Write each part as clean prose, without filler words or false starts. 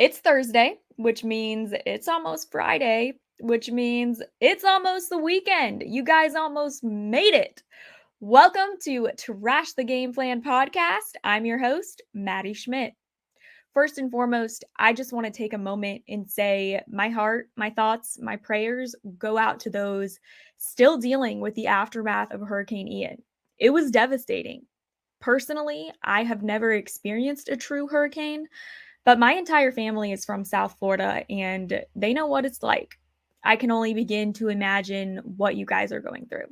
It's Thursday, which means it's almost Friday, which means it's almost the weekend. You guys almost made it. Welcome to Trash the Game Plan podcast. I'm your host, Maddie Schmidt. First and foremost, I just want to take a moment and say my heart, my thoughts, my prayers go out to those still dealing with the aftermath of Hurricane Ian. It was devastating. Personally, I have never experienced a true hurricane, but my entire family is from South Florida and they know what it's like. I can only begin to imagine what you guys are going through.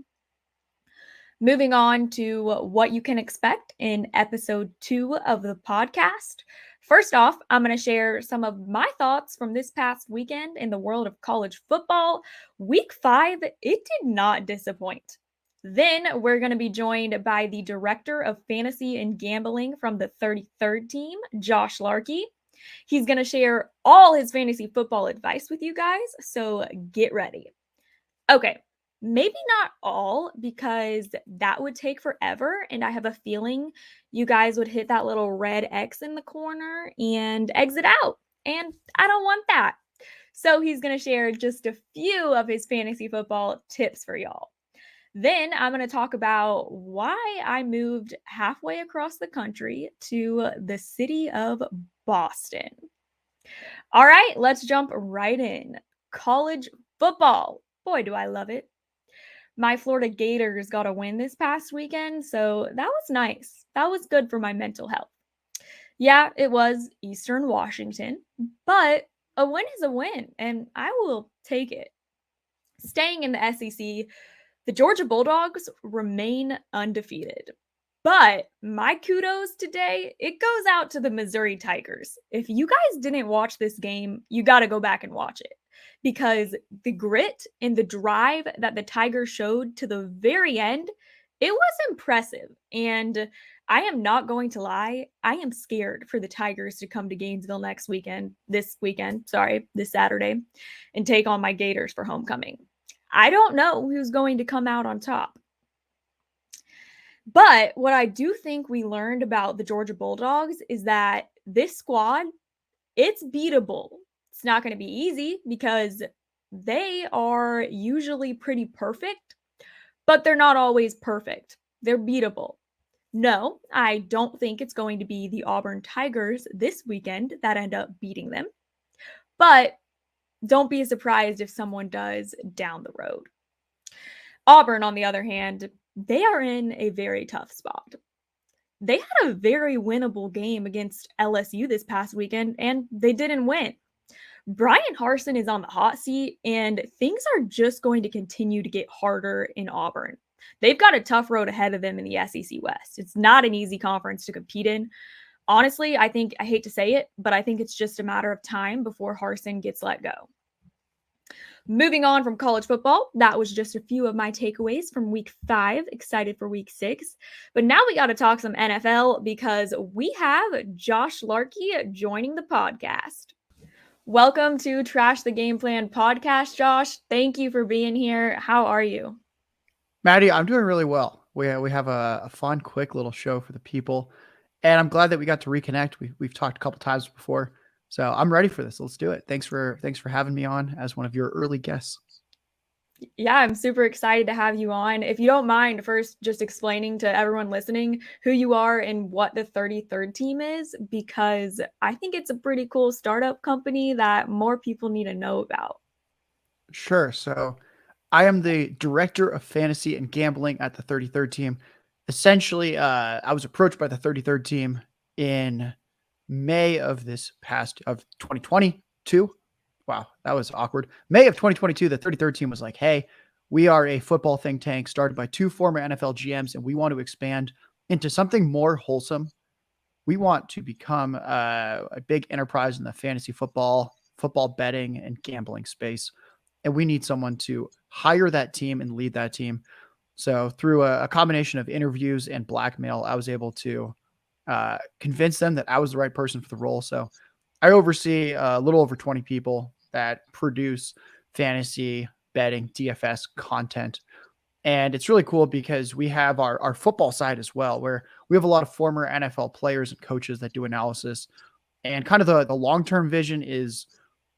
Moving on to what you can expect in episode 2 of the podcast. First off, I'm going to share some of my thoughts from this past weekend in the world of college football. Week 5, it did not disappoint. Then we're going to be joined by the director of fantasy and gambling from the 33rd team, Josh Larky. He's going to share all his fantasy football advice with you guys, so get ready. Okay, maybe not all because that would take forever, and I have a feeling you guys would hit that little red X in the corner and exit out, and I don't want that. So he's going to share just a few of his fantasy football tips for y'all. Then I'm going to talk about why I moved halfway across the country to the city of Boston. All right, let's jump right in. College football. Boy, do I love it. My Florida Gators got a win this past weekend, so that was nice. That was good for my mental health. Yeah, it was Eastern Washington, but a win is a win, and I will take it. Staying in the SEC, the Georgia Bulldogs remain undefeated. But my kudos today, it goes out to the Missouri Tigers. If you guys didn't watch this game, you got to go back and watch it because the grit and the drive that the Tigers showed to the very end, it was impressive. And I am not going to lie, I am scared for the Tigers to come to Gainesville this Saturday, and take on my Gators for homecoming. I don't know who's going to come out on top. But what I do think we learned about the Georgia Bulldogs is that this squad, it's beatable. It's not going to be easy because they are usually pretty perfect, but they're not always perfect. They're beatable. No, I don't think it's going to be the Auburn Tigers this weekend that end up beating them. But don't be surprised if someone does down the road. Auburn, on the other hand, they are in a very tough spot. They had a very winnable game against LSU this past weekend, and they didn't win. Brian Harsin is on the hot seat, and things are just going to continue to get harder in Auburn. They've got a tough road ahead of them in the SEC West. It's not an easy conference to compete in. Honestly, I hate to say it, but I think it's just a matter of time before Harsin gets let go. Moving on from college football, that was just a few of my takeaways from week 5. Excited for week 6. But now we got to talk some NFL because we have Josh Larky joining the podcast. Welcome to Trash the Game Plan podcast, Josh. Thank you for being here. How are you? Maddie, I'm doing really well. We have a fun, quick little show for the people, and I'm glad that we got to reconnect. We've talked a couple times before, so I'm ready for this. Let's do it. Thanks for having me on as one of your early guests. Yeah, I'm super excited to have you on. If you don't mind, first just explaining to everyone listening who you are and what the 33rd team is, because I think it's a pretty cool startup company that more people need to know about. Sure. So I am the director of fantasy and gambling at the 33rd team. Essentially, I was approached by the 33rd team in May of 2022. Wow, that was awkward. May of 2022, the 33rd team was like, hey, we are a football think tank started by 2 former NFL GMs, and we want to expand into something more wholesome. We want to become a big enterprise in the fantasy football betting, and gambling space. And we need someone to hire that team and lead that team. So through a combination of interviews and blackmail, I was able to convince them that I was the right person for the role. So I oversee a little over 20 people that produce fantasy betting, DFS content. And it's really cool because we have our football side as well, where we have a lot of former NFL players and coaches that do analysis. And kind of the long-term vision is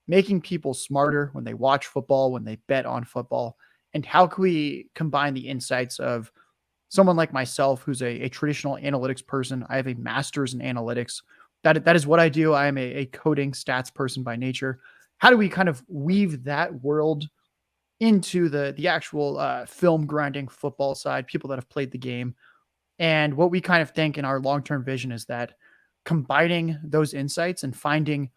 making people smarter when they watch football, when they bet on football. And how can we combine the insights of someone like myself, who's a traditional analytics person? I have a master's in analytics. That is what I do. I am a coding stats person by nature. How do we kind of weave that world into the actual film grinding football side, people that have played the game? And what we kind of think in our long-term vision is that combining those insights and finding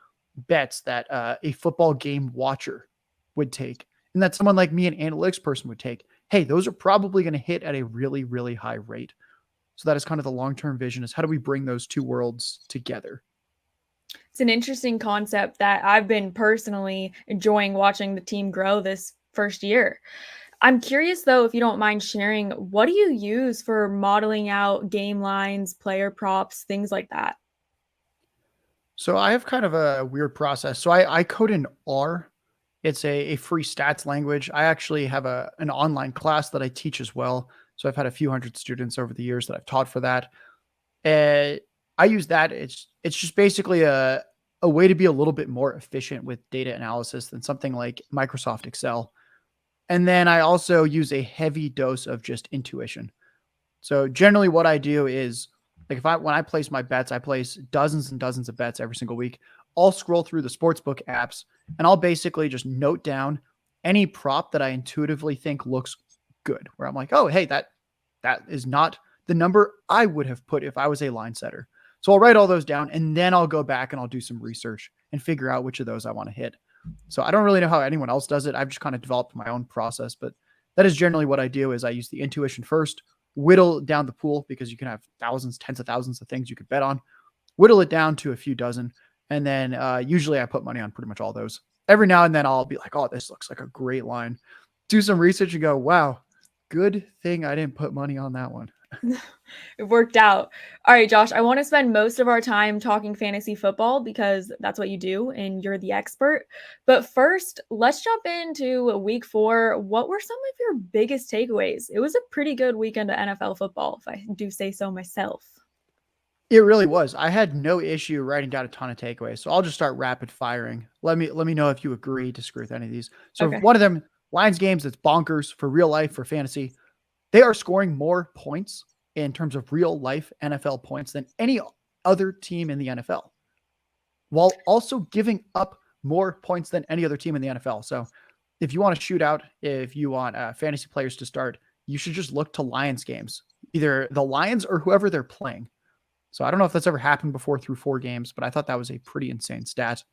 bets that a football game watcher would take, and that someone like me, an analytics person, would take. Hey, those are probably going to hit at a really, really high rate. So that is kind of the long-term vision, is how do we bring those two worlds together? It's an interesting concept that I've been personally enjoying watching the team grow this first year. I'm curious though, if you don't mind sharing, what do you use for modeling out game lines, player props, things like that? So I have kind of a weird process. So I code in R. It's a free stats language. I actually have an online class that I teach as well. So I've had a few hundred students over the years that I've taught for that. Uh, I use that. It's just basically a way to be a little bit more efficient with data analysis than something like Microsoft Excel. And then I also use a heavy dose of just intuition. So generally what I do is, like, when I place my bets, I place dozens and dozens of bets every single week. I'll scroll through the sportsbook apps and I'll basically just note down any prop that I intuitively think looks good, where I'm like, oh, hey, that is not the number I would have put if I was a line setter. So I'll write all those down and then I'll go back and I'll do some research and figure out which of those I want to hit. So I don't really know how anyone else does it. I've just kind of developed my own process, but that is generally what I do. Is I use the intuition first, whittle down the pool, because you can have thousands, tens of thousands of things you could bet on, whittle it down to a few dozen. And then usually I put money on pretty much all those. Every now and then I'll be like, oh, this looks like a great line. Do some research and go, wow, good thing I didn't put money on that one. It worked out. All right, Josh, I want to spend most of our time talking fantasy football because that's what you do and you're the expert. But first, let's jump into week 4. What were some of your biggest takeaways? It was a pretty good weekend of NFL football, if I do say so myself. It really was. I had no issue writing down a ton of takeaways. So I'll just start rapid firing. Let me know if you agree, disagree with any of these. So Okay. one of them, Lions games, that's bonkers for real life, for fantasy. They are scoring more points in terms of real life NFL points than any other team in the NFL, while also giving up more points than any other team in the NFL. So if you want to shoot out, if you want fantasy players to start, you should just look to Lions games, either the Lions or whoever they're playing. So I don't know if that's ever happened before through 4 games, but I thought that was a pretty insane stat.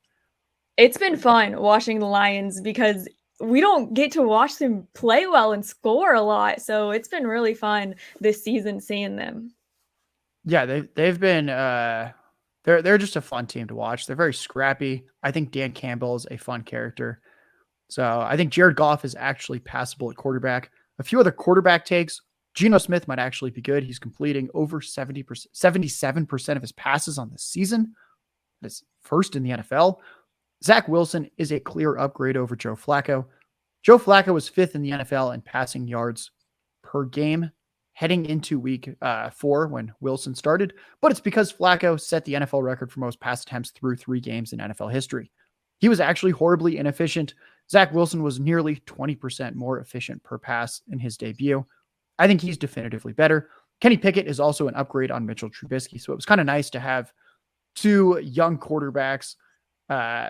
It's been fun watching the Lions because we don't get to watch them play well and score a lot. So it's been really fun this season seeing them. Yeah, they've been they're just a fun team to watch. They're very scrappy. I think Dan Campbell is a fun character. So I think Jared Goff is actually passable at quarterback. A few other quarterback takes. Geno Smith might actually be good. He's completing over 70%, 77% of his passes on the season. That's first in the NFL. Zach Wilson is a clear upgrade over Joe Flacco. Joe Flacco was 5th in the NFL in passing yards per game heading into week 4 when Wilson started, but it's because Flacco set the NFL record for most pass attempts through 3 games in NFL history. He was actually horribly inefficient. Zach Wilson was nearly 20% more efficient per pass in his debut. I think he's definitively better. Kenny Pickett is also an upgrade on Mitchell Trubisky, so it was kind of nice to have 2 young quarterbacks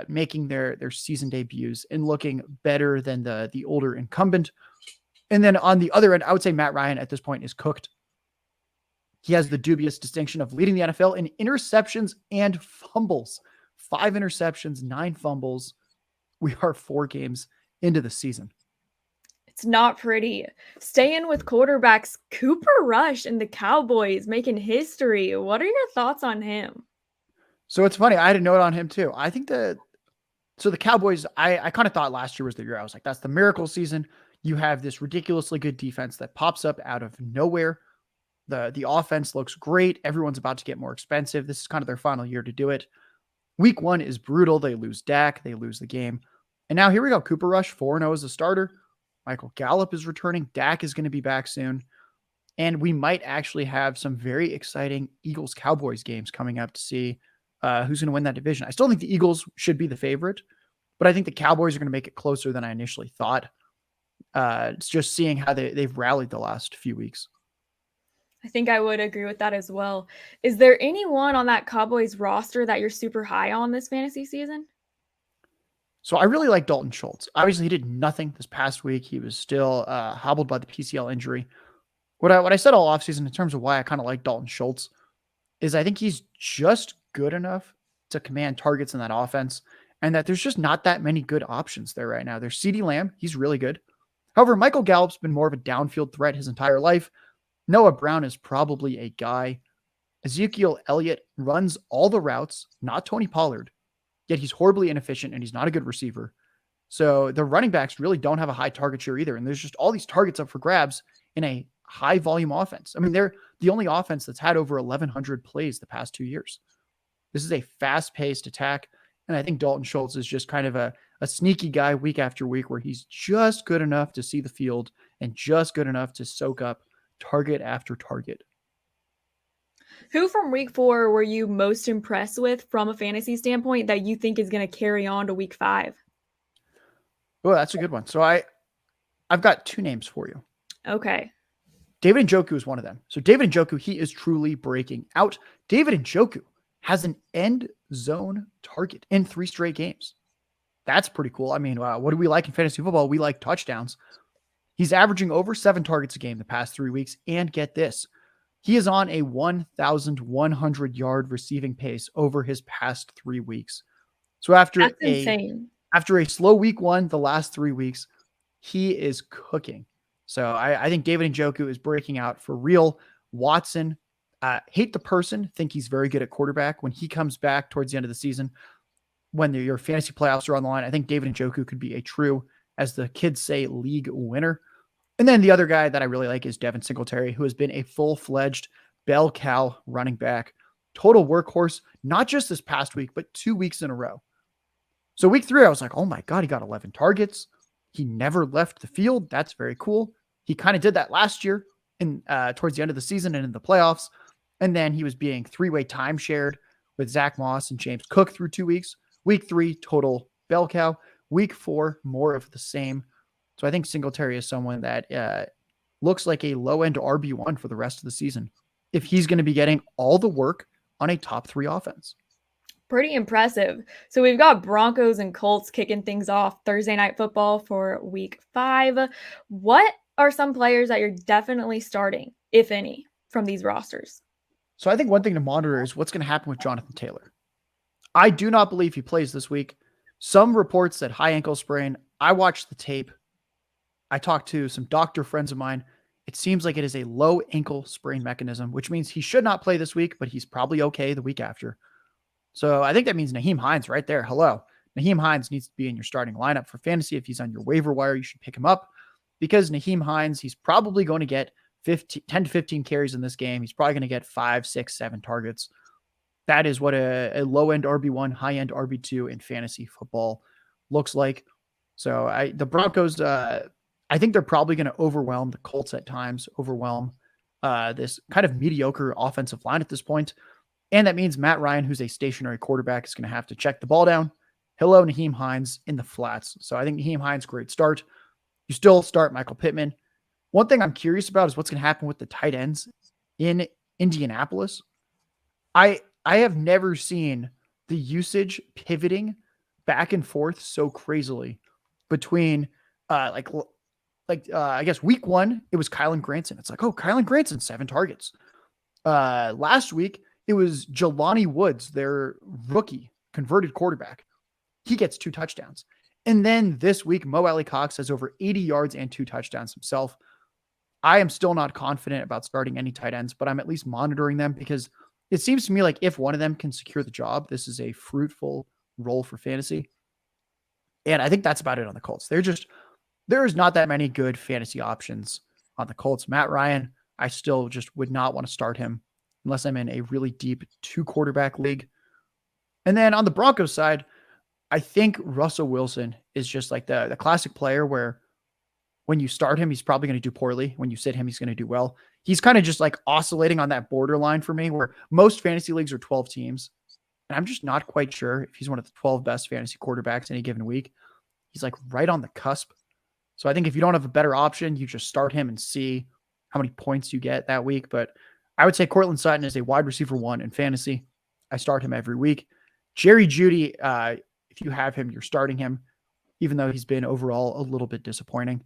making their season debuts and looking better than the older incumbent. And then on the other end, I would say Matt Ryan at this point is cooked. He has the dubious distinction of leading the NFL in interceptions and fumbles. 5 interceptions, 9 fumbles. We are 4 games into the season. It's not pretty. Staying with quarterbacks, Cooper Rush and the Cowboys making history. What are your thoughts on him? So it's funny. I had a note on him too. I think the Cowboys, I kind of thought last year was the year. I was like, that's the miracle season. You have this ridiculously good defense that pops up out of nowhere. The offense looks great. Everyone's about to get more expensive. This is kind of their final year to do it. Week 1 is brutal. They lose Dak. They lose the game. And now here we go. Cooper Rush, 4-0 as a starter. Michael Gallup is returning. Dak is going to be back soon. And we might actually have some very exciting Eagles-Cowboys games coming up to see who's going to win that division. I still think the Eagles should be the favorite, but I think the Cowboys are going to make it closer than I initially thought. It's just seeing how they've rallied the last few weeks. I think I would agree with that as well. Is there anyone on that Cowboys roster that you're super high on this fantasy season? So I really like Dalton Schultz. Obviously, he did nothing this past week. He was still hobbled by the PCL injury. What I said all offseason in terms of why I kind of like Dalton Schultz is I think he's just good enough to command targets in that offense, and that there's just not that many good options there right now. There's CeeDee Lamb. He's really good. However, Michael Gallup's been more of a downfield threat his entire life. Noah Brown is probably a guy. Ezekiel Elliott runs all the routes, not Tony Pollard, yet he's horribly inefficient and he's not a good receiver. So the running backs really don't have a high target share either. And there's just all these targets up for grabs in a high volume offense. I mean, they're the only offense that's had over 1,100 plays the past 2 years. This is a fast paced attack. And I think Dalton Schultz is just kind of a sneaky guy week after week where he's just good enough to see the field and just good enough to soak up target after target. Who from week 4 were you most impressed with from a fantasy standpoint that you think is going to carry on to week 5? Oh, that's a good one. So I've got 2 names for you. Okay. David Njoku is one of them. So David Njoku, he is truly breaking out. David Njoku has an end zone target in 3 straight games. That's pretty cool. I mean, what do we like in fantasy football? We like touchdowns. He's averaging over 7 targets a game the past 3 weeks. And get this, he is on a 1,100 yard receiving pace over his past 3 weeks. So after a slow week 1, the last 3 weeks, he is cooking. So I think David Njoku is breaking out for real. Watson, hate the person, think he's very good at quarterback. When he comes back towards the end of the season, when your fantasy playoffs are on the line, I think David Njoku could be a true, as the kids say, league winner. And then the other guy that I really like is Devin Singletary, who has been a full-fledged bell cow running back, total workhorse, not just this past week, but 2 weeks in a row. So week 3, I was like, oh my God, he got 11 targets. He never left the field. That's very cool. He kind of did that last year towards the end of the season and in the playoffs. And then he was being 3-way time shared with Zach Moss and James Cook through 2 weeks. Week 3, total bell cow. Week 4, more of the same. So I think Singletary is someone that looks like a low-end RB1 for the rest of the season if he's going to be getting all the work on a top 3 offense. Pretty impressive. So we've got Broncos and Colts kicking things off Thursday Night Football for week 5. What are some players that you're definitely starting, if any, from these rosters? So I think one thing to monitor is what's going to happen with Jonathan Taylor. I do not believe he plays this week. Some reports said high ankle sprain. I watched the tape. I talked to some doctor friends of mine. It seems like it is a low ankle sprain mechanism, which means he should not play this week, but he's probably okay the week after. So I think that means Nyheim Hines right there. Hello. Nyheim Hines needs to be in your starting lineup for fantasy. If he's on your waiver wire, you should pick him up because Nyheim Hines, he's probably going to get 10 to 15 carries in this game. He's probably going to get 5, 6, 7 targets. That is what a low-end RB1, high-end RB2 in fantasy football looks like. So the Broncos, I think they're probably going to overwhelm the Colts at times, overwhelm this kind of mediocre offensive line at this point. And that means Matt Ryan, who's a stationary quarterback, is going to have to check the ball down. Hello, Nyheim Hines in the flats. So I think Nyheim Hines, great start. You still start Michael Pittman. One thing I'm curious about is what's going to happen with the tight ends in Indianapolis. I have never seen the usage pivoting back and forth so crazily between I guess week 1, it was Kylan Granson. It's like, oh, Kylan Granson, 7 targets. Last week, it was Jelani Woods, their rookie converted quarterback. He gets 2 touchdowns. And then this week, Mo Alley-Cox has over 80 yards and 2 touchdowns himself. I am still not confident about starting any tight ends, but I'm at least monitoring them because it seems to me like if one of them can secure the job, this is a fruitful role for fantasy. And I think that's about it on the Colts. There's not that many good fantasy options on the Colts. Matt Ryan, I still just would not want to start him unless I'm in a really deep 2-quarterback league. And then on the Broncos side, I think Russell Wilson is just like the classic player where when you start him, he's probably going to do poorly. When you sit him, he's going to do well. He's kind of just like oscillating on that borderline for me where most fantasy leagues are 12 teams. And I'm just not quite sure if he's one of the 12 best fantasy quarterbacks any given week. He's like right on the cusp. So I think if you don't have a better option, you just start him and see how many points you get that week. But I would say Cortland Sutton is a wide receiver 1 in fantasy. I start him every week. Jerry Jeudy, if you have him, you're starting him, even though he's been overall a little bit disappointing.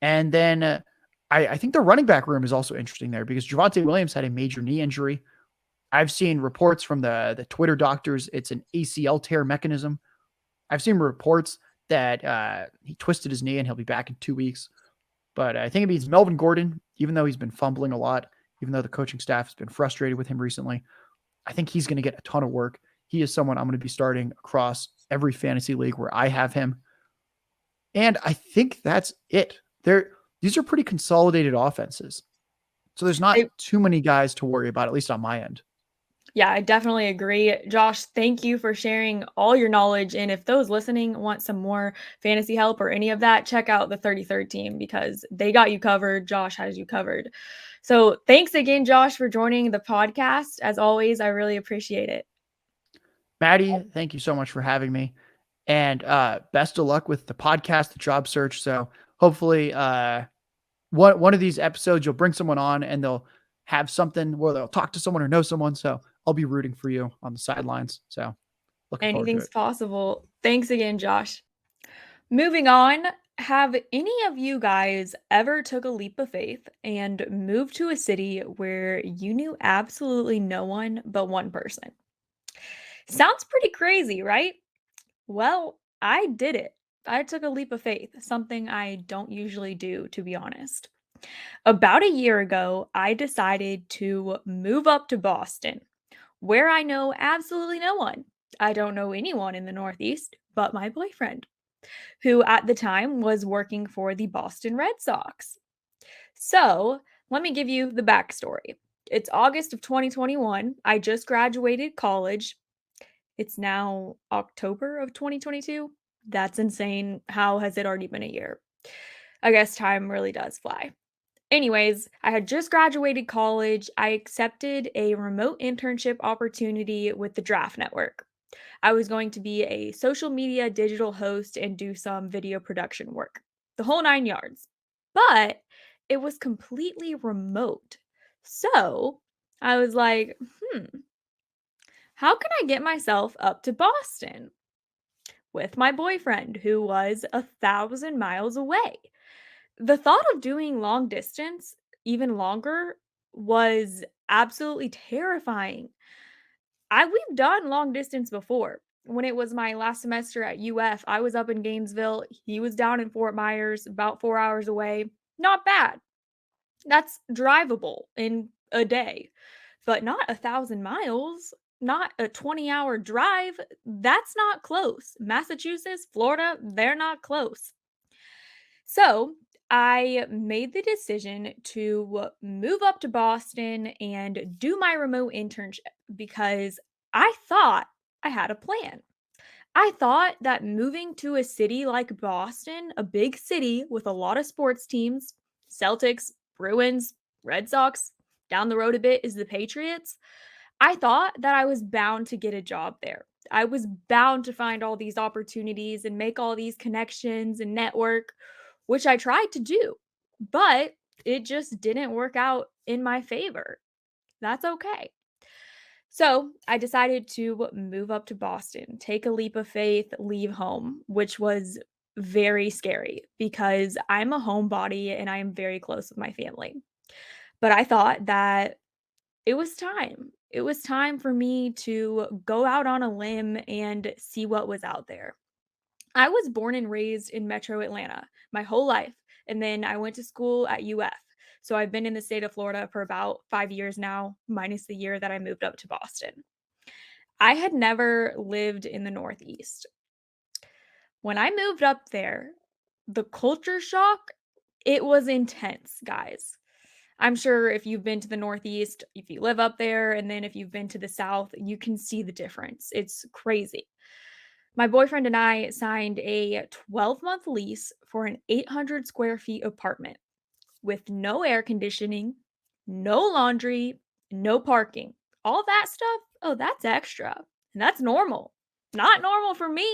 And then I think the running back room is also interesting there because Javonte Williams had a major knee injury. I've seen reports from the Twitter doctors. It's an ACL tear mechanism. I've seen reports that he twisted his knee and he'll be back in 2 weeks. But I think it means Melvin Gordon, even though he's been fumbling a lot, even though the coaching staff has been frustrated with him recently, I think he's going to get a ton of work. He is someone I'm going to be starting across every fantasy league where I have him. And I think that's it. These are pretty consolidated offenses. So there's not too many guys to worry about, at least on my end. Yeah, I definitely agree. Josh, thank you for sharing all your knowledge. And if those listening want some more fantasy help or any of that, check out the 33rd team because they got you covered. Josh has you covered. So thanks again, Josh, for joining the podcast. As always, I really appreciate it. Maddie, thank you so much for having me. And best of luck with the podcast, the job search. So hopefully one of these episodes, you'll bring someone on and they'll have something where they'll talk to someone or know someone. So I'll be rooting for you on the sidelines. So looking forward to Anything's it. possible. Thanks again, Josh. Moving on, have any of you guys ever took a leap of faith and moved to a city where you knew absolutely no one but one person? Sounds pretty crazy, right? Well, I did it. I took a leap of faith, something I don't usually do, to be honest. About a year ago, I decided to move up to Boston, where I know absolutely no one. I don't know anyone in the Northeast but my boyfriend, who at the time was working for the Boston Red Sox. So, let me give you the backstory. It's August of 2021. I just graduated college. It's now October of 2022. That's insane. How has it already been a year? I guess time really does fly. Anyways, I had just graduated college. I accepted a remote internship opportunity with the Draft Network. I was going to be a social media digital host and do some video production work, the whole 9 yards. But it was completely remote. So I was like, how can I get myself up to Boston with my boyfriend who was 1,000 miles away? The thought of doing long distance, even longer, was absolutely terrifying. We've done long distance before. When it was my last semester at UF, I was up in Gainesville. He was down in Fort Myers, about 4 hours away. Not bad. That's drivable in a day, but not 1,000 miles, not a 20-hour drive. That's not close. Massachusetts, Florida, they're not close. So I made the decision to move up to Boston and do my remote internship because I thought I had a plan. I thought that moving to a city like Boston, a big city with a lot of sports teams, Celtics, Bruins, Red Sox, down the road a bit is the Patriots. I thought that I was bound to get a job there. I was bound to find all these opportunities and make all these connections and network, which I tried to do, but it just didn't work out in my favor. That's okay. So I decided to move up to Boston, take a leap of faith, leave home, which was very scary because I'm a homebody and I am very close with my family. But I thought that it was time. It was time for me to go out on a limb and see what was out there. I was born and raised in Metro Atlanta my whole life, and then I went to school at UF. So I've been in the state of Florida for about 5 years now, minus the year that I moved up to Boston. I had never lived in the Northeast. When I moved up there, the culture shock, it was intense, guys. I'm sure if you've been to the Northeast, if you live up there, and then if you've been to the South, you can see the difference. It's crazy. My boyfriend and I signed a 12-month lease for an 800 square feet apartment with no air conditioning, no laundry, no parking. All that stuff, oh, that's extra. And that's normal. Not normal for me,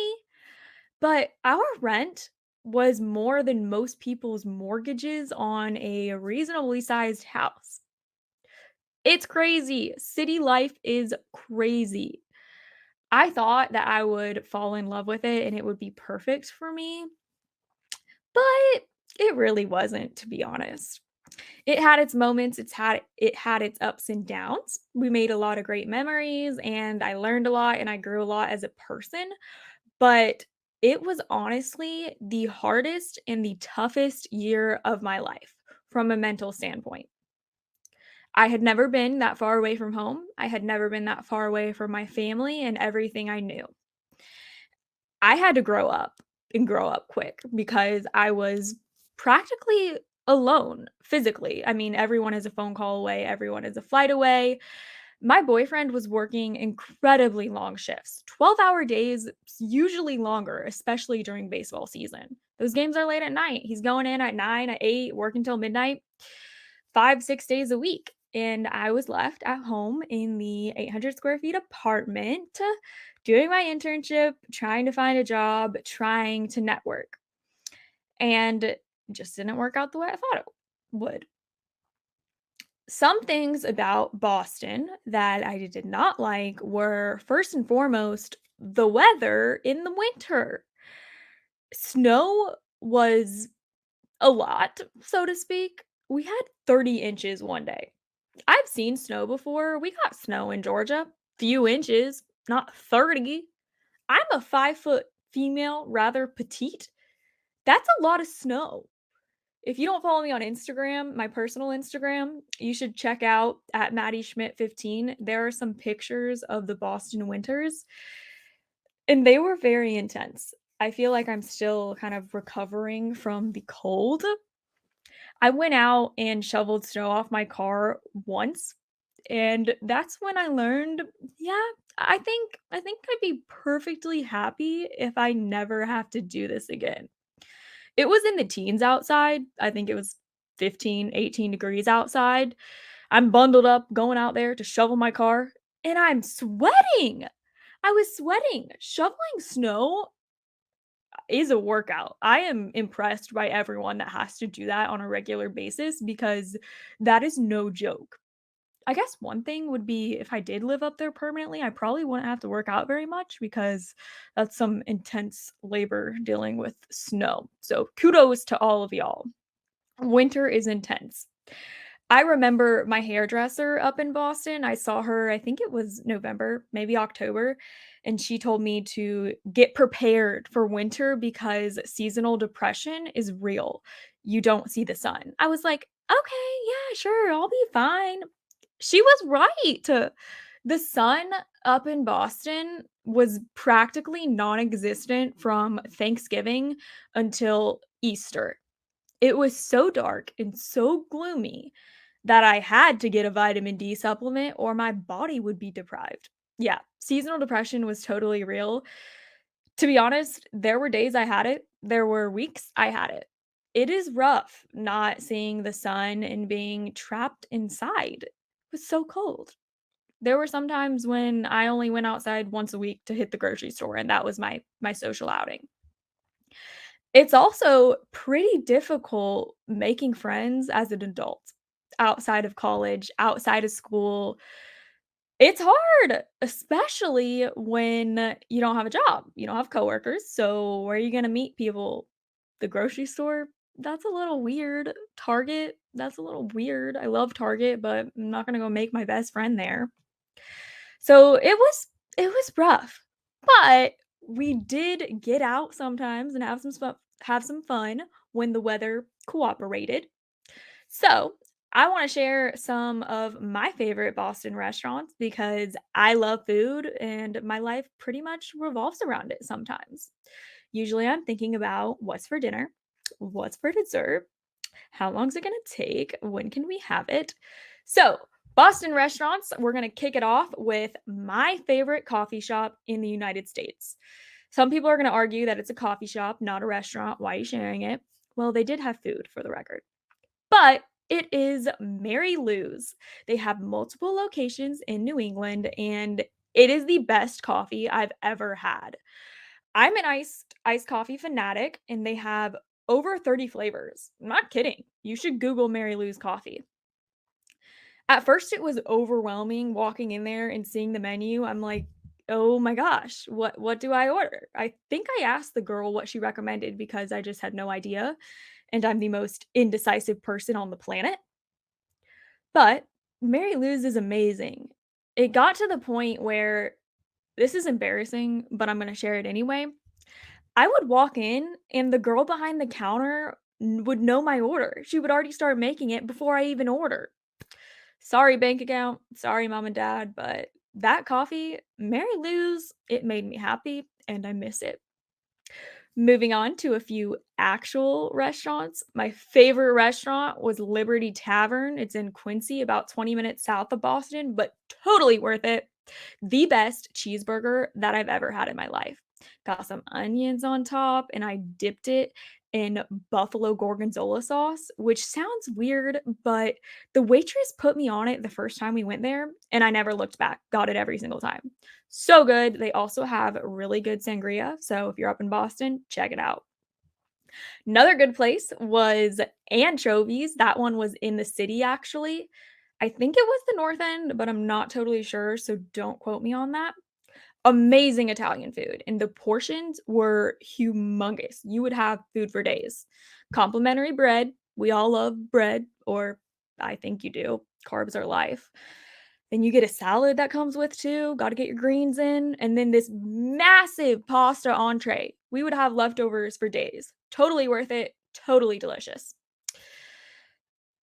but our rent was more than most people's mortgages on a reasonably sized house. It's crazy. City life is crazy. I thought that I would fall in love with it and it would be perfect for me, but it really wasn't, to be honest. It had its moments, it had its ups and downs. We made a lot of great memories and I learned a lot and I grew a lot as a person, but it was honestly the hardest and the toughest year of my life from a mental standpoint. I had never been that far away from home. I had never been that far away from my family and everything I knew. I had to grow up and grow up quick because I was practically alone physically. I mean, everyone is a phone call away, everyone is a flight away. My boyfriend was working incredibly long shifts, 12-hour days, usually longer, especially during baseball season. Those games are late at night. He's going in at 9, at 8, working till midnight, 5, 6 days a week. And I was left at home in the 800 square feet apartment doing my internship, trying to find a job, trying to network. And it just didn't work out the way I thought it would. Some things about Boston that I did not like were first and foremost the weather in the winter. Snow was a lot, so to speak. We had 30 inches one day. I've seen snow before. We got snow in Georgia, few inches, not 30. I'm a 5 foot female, rather petite. That's a lot of snow. If you don't follow me on Instagram, my personal Instagram, you should check out at Maddie Schmidt 15. There are some pictures of the Boston winters, and they were very intense. I feel like I'm still kind of recovering from the cold. I went out and shoveled snow off my car once, and that's when I learned, yeah, I think I'd be perfectly happy if I never have to do this again. It was in the teens outside. I think it was 15, 18 degrees outside. I'm bundled up going out there to shovel my car, and I'm sweating. I was sweating. Shoveling snow is a workout. I am impressed by everyone that has to do that on a regular basis because that is no joke. I guess one thing would be if I did live up there permanently, I probably wouldn't have to work out very much because that's some intense labor dealing with snow. So kudos to all of y'all. Winter is intense. I remember my hairdresser up in Boston. I saw her, I think it was November, maybe October, and she told me to get prepared for winter because seasonal depression is real. You don't see the sun. I was like, okay, yeah, sure, I'll be fine. She was right. The sun up in Boston was practically non-existent from Thanksgiving until Easter. It was so dark and so gloomy that I had to get a vitamin D supplement or my body would be deprived. Yeah, seasonal depression was totally real. To be honest, there were days I had it, there were weeks I had it. It is rough not seeing the sun and being trapped inside. It was so cold. There were some times when I only went outside once a week to hit the grocery store, and that was my social outing. It's also pretty difficult making friends as an adult outside of college, outside of school. It's hard, especially when you don't have a job, you don't have coworkers, so where are you gonna meet people? The grocery store? That's a little weird. Target? That's a little weird. I love Target, but I'm not gonna go make my best friend there. So it was rough, but we did get out sometimes and have some fun when the weather cooperated. So, I wanna share some of my favorite Boston restaurants because I love food and my life pretty much revolves around it sometimes. Usually, I'm thinking about what's for dinner, what's for dessert, how long is it gonna take, when can we have it? So, Boston restaurants, we're gonna kick it off with my favorite coffee shop in the United States. Some people are gonna argue that it's a coffee shop, not a restaurant. Why are you sharing it? Well, they did have food for the record. But it is Mary Lou's. They have multiple locations in New England, and It is the best coffee I've ever had. I'm an iced coffee fanatic, and they have over 30 flavors. I'm not kidding. You should Google Mary Lou's coffee. At first, it was overwhelming walking in there and seeing the menu. I'm like, "Oh my gosh, what do I order?" I think I asked the girl what she recommended because I just had no idea, and I'm the most indecisive person on the planet. But Mary Lou's is amazing. It got to the point where this is embarrassing, but I'm gonna share it anyway. I would walk in and the girl behind the counter would know my order. She would already start making it before I even order. Sorry, bank account. Sorry, mom and dad, but that coffee, Mary Lou's, it made me happy and I miss it. Moving on to a few actual restaurants. My favorite restaurant was Liberty Tavern. It's in Quincy, about 20 minutes south of Boston, but totally worth it. The best cheeseburger that I've ever had in my life. Got some onions on top, and I dipped it in buffalo gorgonzola sauce, which sounds weird, but the waitress put me on it the first time we went there, and I never looked back. Got it every single time. So good. They also have really good sangria. So if you're up in Boston, check it out. Another good place was Anchovies. That one was in the city, actually. I think it was the North End, but I'm not totally sure. So don't quote me on that. Amazing Italian food. And the portions were humongous. You would have food for days. Complimentary bread. We all love bread, or I think you do. Carbs are life. Then you get a salad that comes with too. Got to get your greens in. And then this massive pasta entree. We would have leftovers for days. Totally worth it. Totally delicious.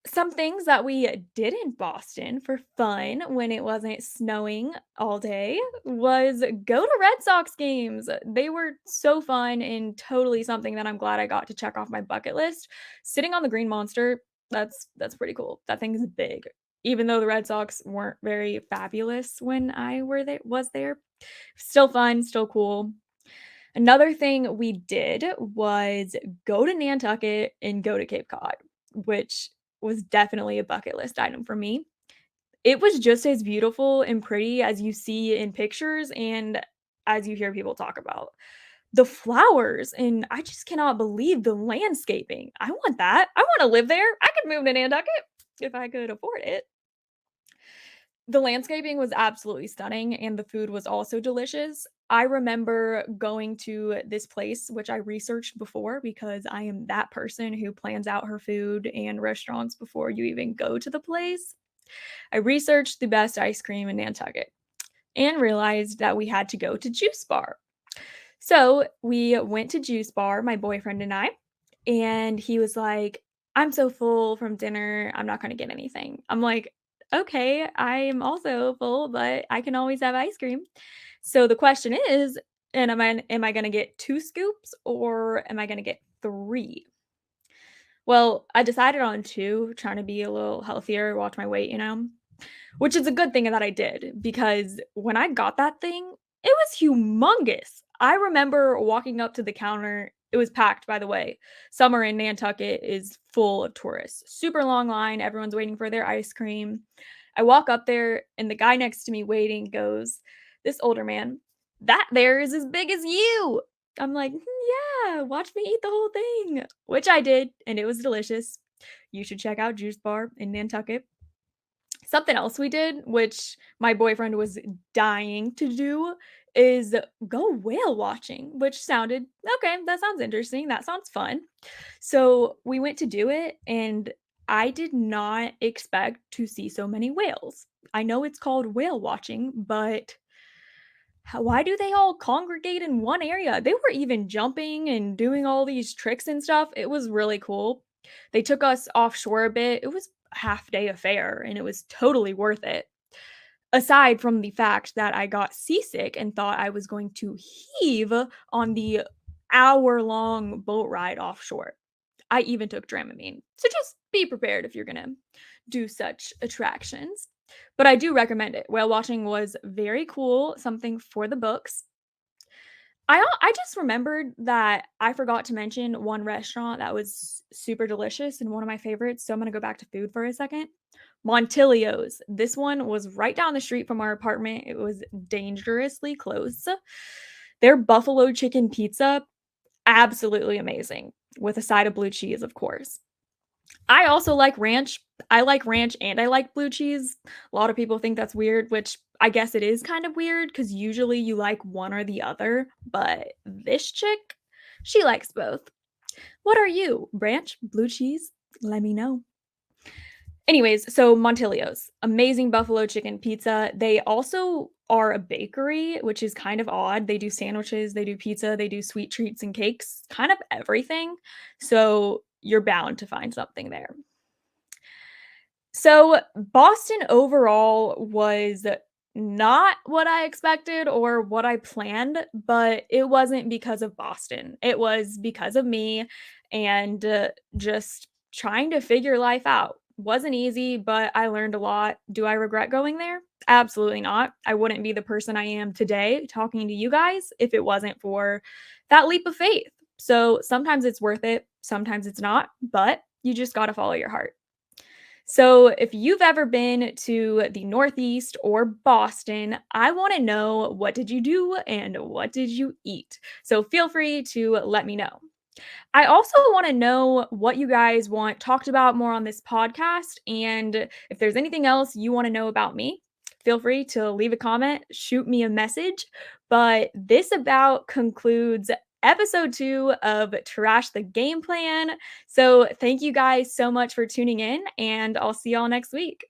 Some things that we did in Boston for fun when it wasn't snowing all day was go to Red Sox games. They were so fun and totally something that I'm glad I got to check off my bucket list. Sitting on the Green Monster, that's pretty cool. That thing is big. Even though the Red Sox weren't very fabulous when I was there, still fun, still cool. Another thing we did was go to Nantucket and go to Cape Cod, which was definitely a bucket list item for me. It was just as beautiful and pretty as you see in pictures and as you hear people talk about. The flowers, and I just cannot believe the landscaping. I want that. I want to live there. I could move to Nantucket if I could afford it. The landscaping was absolutely stunning, and the food was also delicious. I remember going to this place, which I researched before because I am that person who plans out her food and restaurants before you even go to the place. I researched the best ice cream in Nantucket and realized that we had to go to Juice Bar. So we went to Juice Bar, my boyfriend and I, and he was like, I'm so full from dinner. I'm not going to get anything. I'm like, okay, I am also full, but I can always have ice cream. So the question is, and am I going to get 2 scoops or am I going to get 3? Well, I decided on 2, trying to be a little healthier, watch my weight, which is a good thing that I did because when I got that thing, it was humongous. I remember walking up to the counter. It was packed, by the way. Summer in Nantucket is full of tourists. Super long line. Everyone's waiting for their ice cream. I walk up there, and the guy next to me waiting goes, this older man, that there is as big as you. I'm like, yeah, watch me eat the whole thing, which I did, and it was delicious. You should check out Juice Bar in Nantucket. Something else we did, which my boyfriend was dying to do, is go whale watching, which sounded okay, that sounds interesting. That sounds fun. So we went to do it, and I did not expect to see so many whales. I know it's called whale watching, but why do they all congregate in one area? They were even jumping and doing all these tricks and stuff. It was really cool. They took us offshore a bit. It was a half day affair and it was totally worth it. Aside from the fact that I got seasick and thought I was going to heave on the hour-long boat ride offshore. I even took Dramamine. So just be prepared if you're going to do such attractions. But I do recommend it. Whale watching was very cool, something for the books. I just remembered that I forgot to mention one restaurant that was super delicious and one of my favorites, so I'm gonna go back to food for a second. Montilio's. This one was right down the street from our apartment. It was dangerously close. Their buffalo chicken pizza, absolutely amazing, with a side of blue cheese, of course. I also like ranch. I like ranch and I like blue cheese. A lot of people think that's weird, which I guess it is kind of weird because usually you like one or the other. But this chick, she likes both. What are you? Ranch? Blue cheese? Let me know. Anyways, so Montilio's, amazing buffalo chicken pizza. They also are a bakery, which is kind of odd. They do sandwiches, they do pizza, they do sweet treats and cakes, kind of everything. So you're bound to find something there. So Boston overall was not what I expected or what I planned, but it wasn't because of Boston. It was because of me and just trying to figure life out. Wasn't easy, but I learned a lot. Do I regret going there? Absolutely not. I wouldn't be the person I am today talking to you guys if it wasn't for that leap of faith. So sometimes it's worth it, sometimes it's not, but you just got to follow your heart. So, if you've ever been to the Northeast or Boston, I want to know, what did you do and what did you eat? So, feel free to let me know. I also want to know what you guys want talked about more on this podcast. And if there's anything else you want to know about me, feel free to leave a comment, shoot me a message. But this about concludes episode 2 of Trash the Game Plan. So thank you guys so much for tuning in, and I'll see y'all next week.